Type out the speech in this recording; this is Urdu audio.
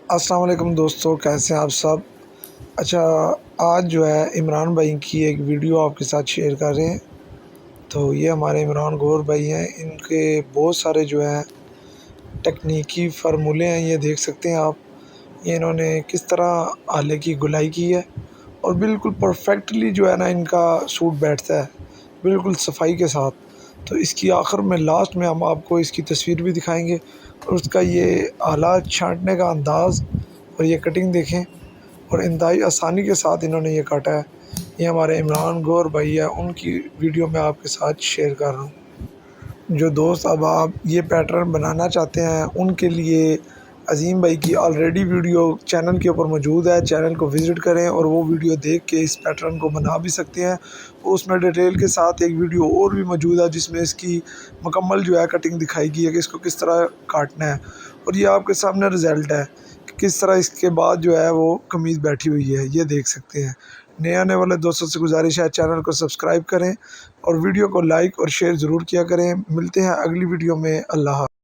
السلام علیکم دوستو، کیسے ہیں آپ سب؟ اچھا، آج جو ہے عمران بھائی کی ایک ویڈیو آپ کے ساتھ شیئر کر رہے ہیں۔ تو یہ ہمارے عمران گور بھائی ہیں، ان کے بہت سارے جو ہیں ٹیکنیکی فارمولے ہیں، یہ دیکھ سکتے ہیں آپ۔ یہ انہوں نے کس طرح آلے کی گلائی کی ہے اور بالکل پرفیکٹلی جو ہے نا ان کا سوٹ بیٹھتا ہے، بالکل صفائی کے ساتھ۔ تو اس کی آخر میں لاسٹ میں ہم آپ کو اس کی تصویر بھی دکھائیں گے، اور اس کا یہ آلات چھانٹنے کا انداز اور یہ کٹنگ دیکھیں، اور انتہائی آسانی کے ساتھ انہوں نے یہ کاٹا ہے۔ یہ ہمارے عمران گور بھائی ہے، ان کی ویڈیو میں آپ کے ساتھ شیئر کر رہا ہوں۔ جو دوست اب آپ یہ پیٹرن بنانا چاہتے ہیں، ان کے لیے عظیم بھائی کی آلریڈی ویڈیو چینل کے اوپر موجود ہے، چینل کو وزٹ کریں اور وہ ویڈیو دیکھ کے اس پیٹرن کو بنا بھی سکتے ہیں۔ اس میں ڈیٹیل کے ساتھ ایک ویڈیو اور بھی موجود ہے جس میں اس کی مکمل جو ہے کٹنگ دکھائی گئی ہے کہ اس کو کس طرح کاٹنا ہے، اور یہ آپ کے سامنے رزلٹ ہے کہ کس طرح اس کے بعد جو ہے وہ قمیض بیٹھی ہوئی ہے، یہ دیکھ سکتے ہیں۔ نئے آنے والے دوستوں سے گزارش ہے چینل کو سبسکرائب کریں اور ویڈیو کو لائک اور شیئر ضرور کیا کریں۔ ملتے ہیں اگلی ویڈیو میں، اللہ حافظ۔